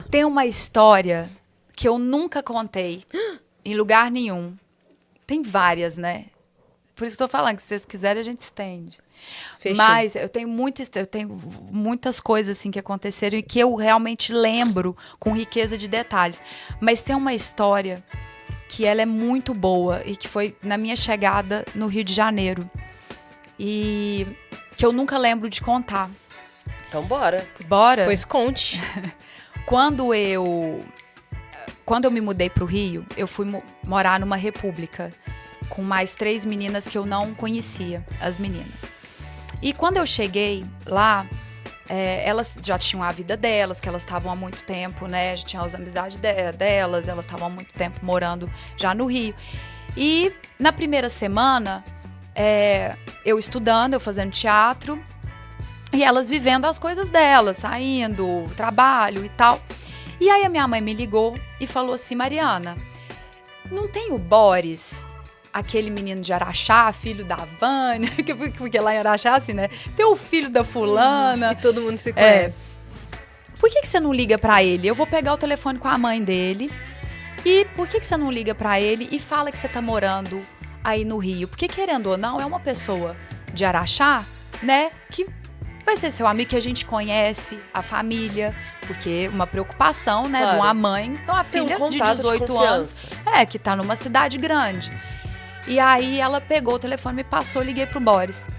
Tem uma história que eu nunca contei em lugar nenhum. Tem várias, né? Por isso que eu tô falando, que se vocês quiserem, a gente estende. Fechou. Mas eu tenho muitas coisas assim que aconteceram e que eu realmente lembro com riqueza de detalhes. Mas tem uma história que ela é muito boa e que foi na minha chegada no Rio de Janeiro. E que eu nunca lembro de contar. Então bora. Bora? Pois conte. Quando eu me mudei pro Rio, eu fui morar numa república com mais 3 meninas que eu não conhecia, as meninas. E quando eu cheguei lá, elas já tinham a vida delas, que elas estavam há muito tempo, né? Já tinham as amizades delas, elas estavam há muito tempo morando já no Rio. E na primeira semana, eu estudando, eu fazendo teatro, e elas vivendo as coisas delas, saindo, trabalho e tal. E aí a minha mãe me ligou e falou assim: Mariana, não tem o Boris, aquele menino de Araxá, filho da Vânia, porque lá em Araxá, assim, né? Tem o filho da fulana. E todo mundo se conhece. Por que você não liga pra ele? Eu vou pegar o telefone com a mãe dele. E por que você não liga pra ele e fala que você tá morando aí no Rio? Porque, querendo ou não, é uma pessoa de Araxá, né? Que vai ser seu amigo, que a gente conhece, a família, porque uma preocupação, né, Claro. de uma mãe, de uma Tem um filha de contato de 18 anos, confiança. que tá numa cidade grande. E aí ela pegou o telefone, me passou, liguei pro Boris.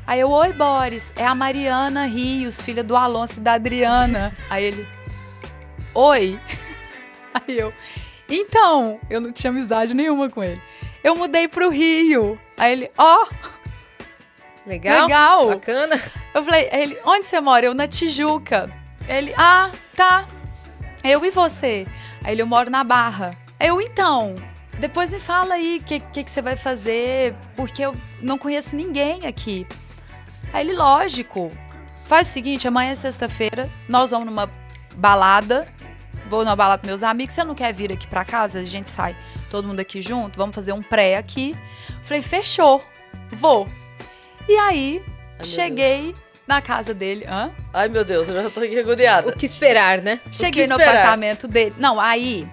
Aí eu: oi, Boris, é a Mariana Rios, filha do Alonso e da Adriana. Aí ele: oi. Aí eu: então, eu não tinha amizade nenhuma com ele. Eu mudei pro Rio. Aí ele: Legal? legal. Bacana. Eu falei: ele, onde você mora? Eu, na Tijuca. Ele: ah, tá. Eu: e você? Aí ele: eu moro na Barra. Eu: então, depois me fala aí o que você vai fazer, porque eu não conheço ninguém aqui. Aí ele: lógico. Faz o seguinte, amanhã é sexta-feira, nós vamos numa balada. Vou numa balada com meus amigos. Você não quer vir aqui pra casa? A gente sai todo mundo aqui junto, vamos fazer um pré aqui. Falei: fechou, vou. E aí, meu cheguei na casa dele. Hã? Ai, meu Deus, eu já tô aqui agoniada. O que esperar, né? Cheguei no esperar? apartamento dele. Não, aí,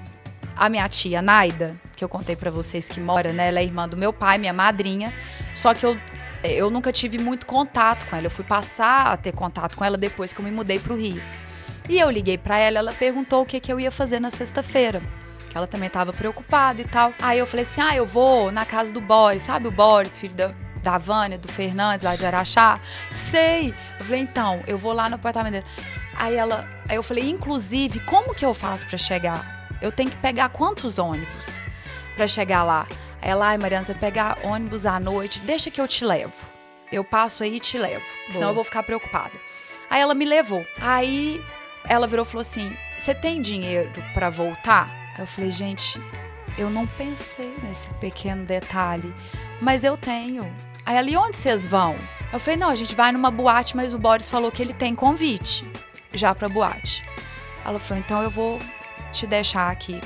a minha tia Naida, que eu contei pra vocês que mora, né? Ela é irmã do meu pai, minha madrinha. Só que eu nunca tive muito contato com ela. Eu fui passar a ter contato com ela depois que eu me mudei pro Rio. E eu liguei pra ela, ela perguntou o que eu ia fazer na sexta-feira. Que ela também tava preocupada e tal. Aí eu falei assim: eu vou na casa do Boris. Sabe o Boris, filho da Vânia, do Fernandes, lá de Araxá? Sei. Eu falei: então, eu vou lá no apartamento dele. Aí eu falei: inclusive, como que eu faço pra chegar? Eu tenho que pegar quantos ônibus pra chegar lá? Aí ela: ai, Mariana, você vai pegar ônibus à noite, deixa que eu te levo. Eu passo aí e te levo, senão eu vou ficar preocupada. Aí ela me levou. Aí ela virou e falou assim: você tem dinheiro pra voltar? Aí eu falei: gente, eu não pensei nesse pequeno detalhe, mas eu tenho. Aí ela: e onde vocês vão? Eu falei: não, a gente vai numa boate, mas o Boris falou que ele tem convite já pra boate. Ela falou: então eu vou te deixar aqui,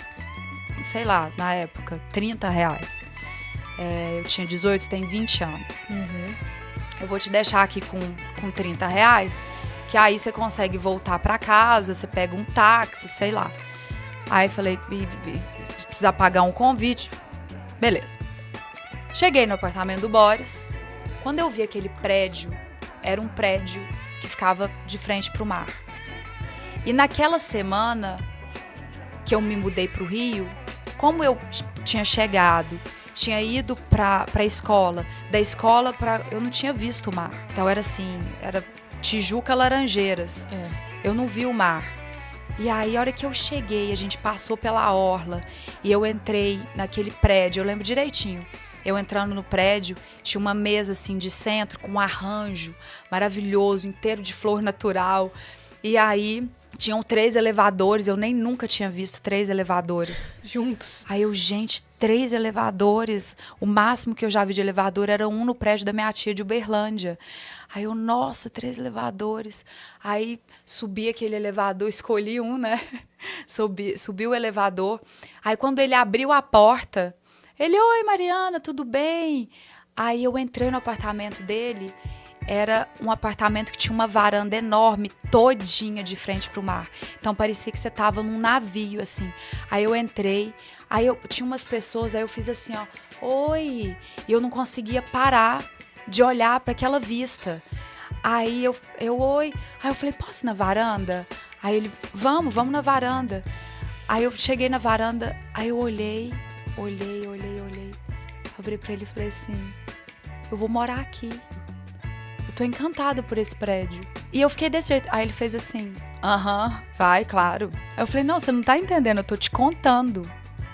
sei lá, na época, R$30. Eu tinha 18, você tem 20 anos. Eu vou te deixar aqui com R$30, que aí você consegue voltar pra casa, você pega um táxi, sei lá. Aí falei: precisa pagar um convite. Beleza. Cheguei no apartamento do Boris. Quando eu vi aquele prédio, era um prédio que ficava de frente pro mar. E naquela semana que eu me mudei pro Rio, como eu tinha chegado, tinha ido pra escola, da escola eu não tinha visto o mar. Então era assim, era Tijuca, Laranjeiras. Eu não vi o mar. E aí, a hora que eu cheguei, a gente passou pela orla e eu entrei naquele prédio, eu lembro direitinho. Eu entrando no prédio, tinha uma mesa assim de centro com um arranjo maravilhoso, inteiro de flor natural. E aí, tinham 3 elevadores, eu nem nunca tinha visto 3 elevadores. Juntos. Aí eu: gente, 3 elevadores. O máximo que eu já vi de elevador era um no prédio da minha tia de Uberlândia. Aí eu: nossa, 3 elevadores. Aí subi aquele elevador, escolhi um, né? Subi o elevador. Aí quando ele abriu a porta, ele: oi, Mariana, tudo bem? Aí eu entrei no apartamento dele era um apartamento que tinha uma varanda enorme, todinha de frente pro mar. Então parecia que você tava num navio, assim. Aí eu entrei, aí eu tinha umas pessoas, aí eu fiz assim, ó, oi! E eu não conseguia parar de olhar para aquela vista. Aí eu, oi. Aí eu falei, posso ir na varanda? Aí ele, vamos na varanda. Aí eu cheguei na varanda, aí eu olhei. Eu virei pra ele e falei assim, eu vou morar aqui. Eu tô encantada por esse prédio. E eu fiquei desse jeito. Aí ele fez assim, vai, claro. Aí eu falei, não, você não tá entendendo, eu tô te contando.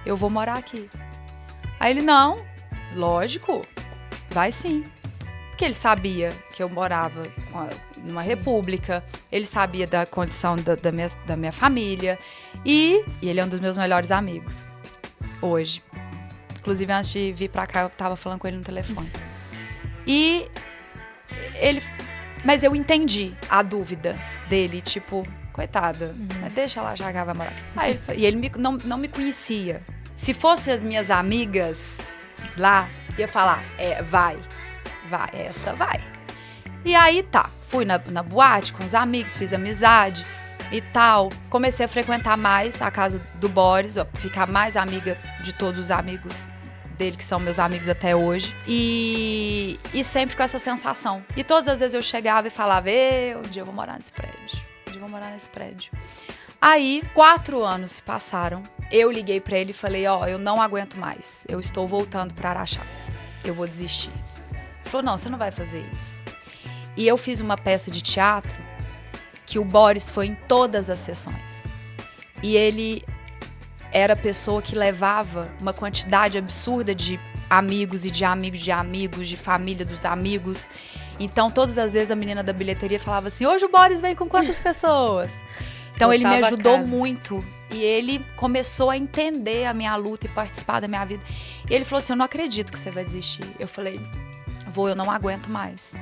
Eu vou morar aqui. Aí ele, não, lógico, vai sim. Porque ele sabia que eu morava numa república, ele sabia da condição da minha família. E ele é um dos meus melhores amigos, hoje. Inclusive, antes de vir pra cá, eu tava falando com ele no telefone. E ele... Mas eu entendi a dúvida dele, tipo, coitada, mas deixa ela já que ela vai morar aqui. Aí e ele não me conhecia. Se fossem as minhas amigas lá, ia falar, vai, essa vai. E aí tá, fui na boate com os amigos, fiz amizade e tal. Comecei a frequentar mais a casa do Boris, ficar mais amiga de todos os amigos dele, que são meus amigos até hoje. E sempre com essa sensação. E todas as vezes eu chegava e falava, um dia eu vou morar nesse prédio. Aí, 4 anos se passaram. Eu liguei pra ele e falei, eu não aguento mais. Eu estou voltando pra Araxá. Eu vou desistir. Ele falou, não, você não vai fazer isso. E eu fiz uma peça de teatro que o Boris foi em todas as sessões. E ele era a pessoa que levava uma quantidade absurda de amigos e de amigos de amigos, de família dos amigos. Então, todas as vezes a menina da bilheteria falava assim, hoje o Boris vem com quantas pessoas? Então, ele me ajudou muito. E ele começou a entender a minha luta e participar da minha vida. E ele falou assim, eu não acredito que você vai desistir. Eu falei, eu não aguento mais.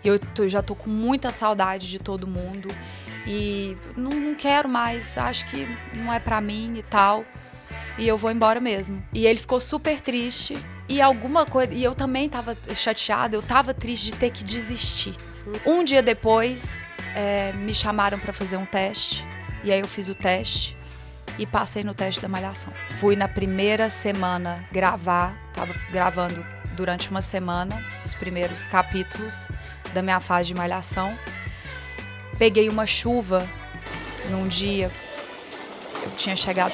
Eu já tô com muita saudade de todo mundo. E não quero mais, acho que não é pra mim e tal. E eu vou embora mesmo. E ele ficou super triste. E alguma coisa... E eu também tava chateada, eu tava triste de ter que desistir. Um dia depois, me chamaram pra fazer um teste. E aí eu fiz o teste e passei no teste da Malhação. Fui na primeira semana gravar, tava gravando durante uma semana os primeiros capítulos da minha fase de Malhação. Peguei uma chuva num dia, eu tinha chegado,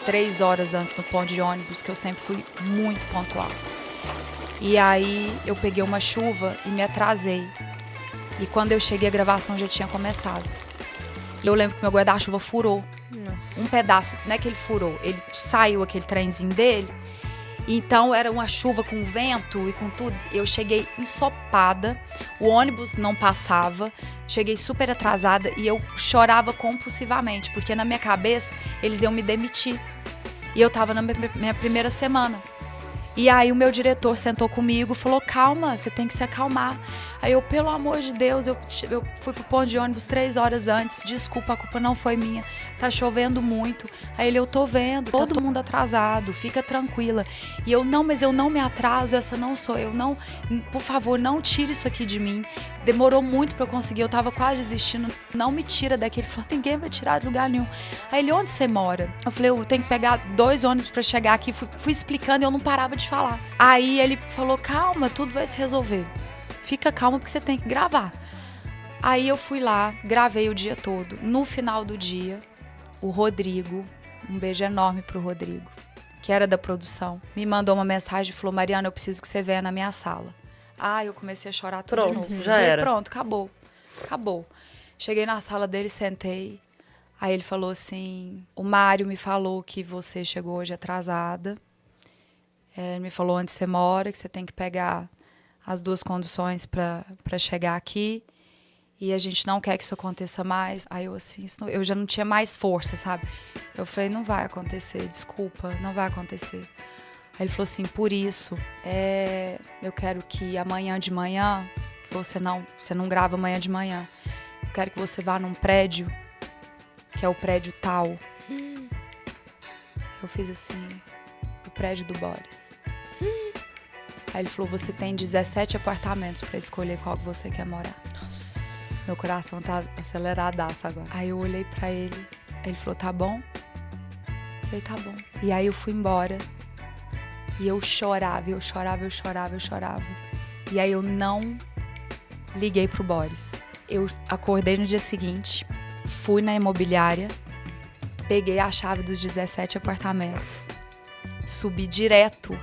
3 horas antes no ponto de ônibus, que eu sempre fui muito pontual. E aí eu peguei uma chuva e me atrasei. E quando eu cheguei, a gravação já tinha começado. E eu lembro que meu guarda-chuva furou. Nossa. Um pedaço, não é que ele furou, ele saiu aquele trenzinho dele. Então era uma chuva com vento e com tudo. Eu cheguei ensopada, o ônibus não passava, cheguei super atrasada e eu chorava compulsivamente, porque na minha cabeça eles iam me demitir. E eu tava na minha primeira semana. E aí o meu diretor sentou comigo e falou, calma, você tem que se acalmar. Aí eu, pelo amor de Deus, eu fui pro ponto de ônibus 3 horas antes, desculpa, a culpa não foi minha, tá chovendo muito. Aí ele, eu tô vendo, todo mundo atrasado, fica tranquila. E eu, não, mas eu não me atraso, essa não sou eu, não, por favor, não tire isso aqui de mim. Demorou muito pra eu conseguir, eu tava quase desistindo, não me tira daqui. Ele falou, ninguém vai tirar de lugar nenhum. Aí ele, onde você mora? Eu falei, eu tenho que pegar 2 ônibus pra chegar aqui, fui explicando e eu não parava de falar. Aí ele falou, calma, tudo vai se resolver. Fica calma porque você tem que gravar. Aí eu fui lá, gravei o dia todo. No final do dia, o Rodrigo, um beijo enorme pro Rodrigo, que era da produção, me mandou uma mensagem e falou, Mariana, eu preciso que você venha na minha sala. Eu comecei a chorar tudo de novo. Já era. Pronto, acabou. Cheguei na sala dele, sentei. Aí ele falou assim, o Mário me falou que você chegou hoje atrasada. Ele me falou onde você mora, que você tem que pegar as 2 conduções para chegar aqui. E a gente não quer que isso aconteça mais. Aí eu assim, eu já não tinha mais força, sabe? Eu falei, não vai acontecer, desculpa, não vai acontecer. Aí ele falou assim, por isso, eu quero que amanhã de manhã, que você não grava amanhã de manhã, eu quero que você vá num prédio, que é o prédio tal. Eu fiz assim, o prédio do Boris. Aí ele falou, você tem 17 apartamentos pra escolher qual que você quer morar. Nossa. Meu coração tá aceleradaço agora. Aí eu olhei pra ele, ele falou, tá bom? Eu falei, tá bom. E aí eu fui embora. E eu chorava. E aí eu não liguei pro Boris. Eu acordei no dia seguinte, fui na imobiliária, peguei a chave dos 17 apartamentos, subi direto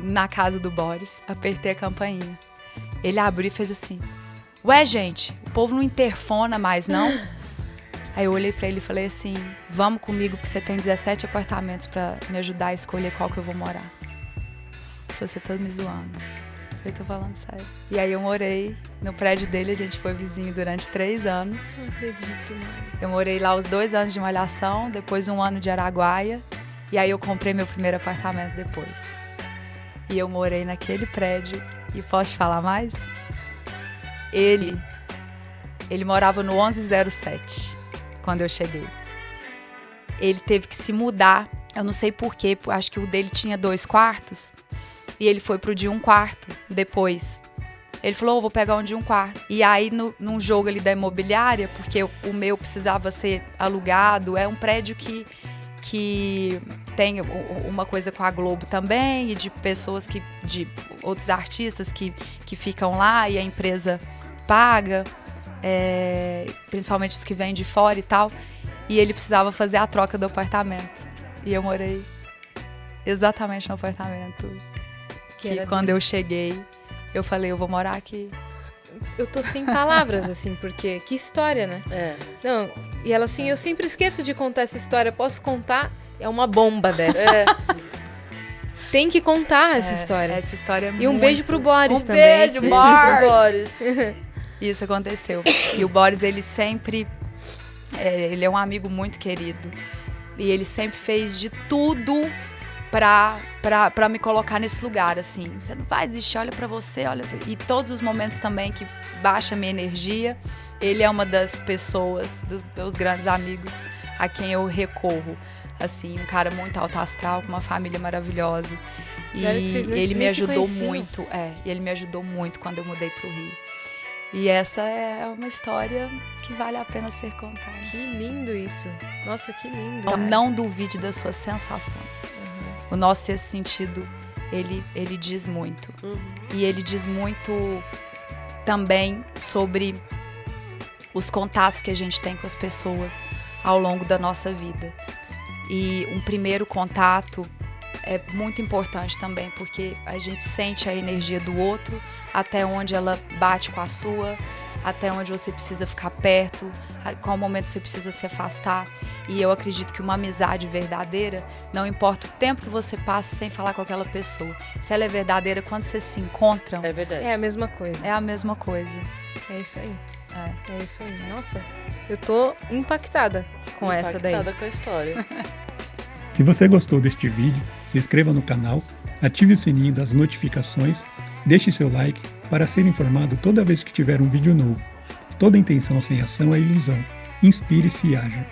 na casa do Boris, apertei a campainha. Ele abriu e fez assim, ué, gente, o povo não interfona mais, não? Aí eu olhei pra ele e falei assim, vamos comigo porque você tem 17 apartamentos pra me ajudar a escolher qual que eu vou morar. Ele falou, você tá me zoando. Eu falei, tô falando sério. E aí eu morei no prédio dele, a gente foi vizinho durante 3 anos. Não acredito, Mari. Eu morei lá os 2 anos de Malhação, depois 1 ano de Araguaia. E aí eu comprei meu primeiro apartamento depois. E eu morei naquele prédio. E posso te falar mais? Ele morava no 1107, quando eu cheguei. Ele teve que se mudar, eu não sei porquê, acho que o dele tinha 2 quartos. E ele foi pro de 1 quarto depois. Ele falou, vou pegar um de 1 quarto. E aí, num jogo ali da imobiliária, porque o meu precisava ser alugado, é um prédio que tem uma coisa com a Globo também, e de pessoas de outros artistas que ficam lá e a empresa paga, principalmente os que vêm de fora e tal. E ele precisava fazer a troca do apartamento. E eu morei exatamente no apartamento que quando eu cheguei, eu falei, eu vou morar aqui. Eu tô sem palavras, assim, porque que história, né? É. Não, e ela assim, eu sempre esqueço de contar essa história. Posso contar? É uma bomba dessa. É. Tem que contar essa história. Essa história é E um beijo pro Boris também. Beijo, Boris! Boris. Isso aconteceu. E o Boris, ele sempre... ele é um amigo muito querido. E ele sempre fez de tudo pra me colocar nesse lugar, assim. Você não vai desistir, olha pra você, olha... E todos os momentos também que baixa a minha energia, ele é uma das pessoas, dos meus grandes amigos, a quem eu recorro. Assim, um cara muito alto astral, com uma família maravilhosa. E ele me ajudou muito. E ele me ajudou muito quando eu mudei pro Rio. E essa é uma história que vale a pena ser contada. Que lindo isso. Nossa, que lindo. Então não duvide das suas sensações. O nosso sexto sentido, ele diz muito. E ele diz muito também sobre os contatos que a gente tem com as pessoas ao longo da nossa vida. E um primeiro contato é muito importante também, porque a gente sente a energia do outro, até onde ela bate com a sua, até onde você precisa ficar perto, qual momento você precisa se afastar. E eu acredito que uma amizade verdadeira, não importa o tempo que você passe sem falar com aquela pessoa, se ela é verdadeira, quando vocês se encontram, É verdade. É a mesma coisa. é a mesma coisa. É isso aí. É. É isso aí. Nossa, eu tô impactada com essa daí. Impactada com a história. Se você gostou deste vídeo, se inscreva no canal, ative o sininho das notificações, deixe seu like para ser informado toda vez que tiver um vídeo novo. Toda intenção sem ação é ilusão. Inspire-se e haja.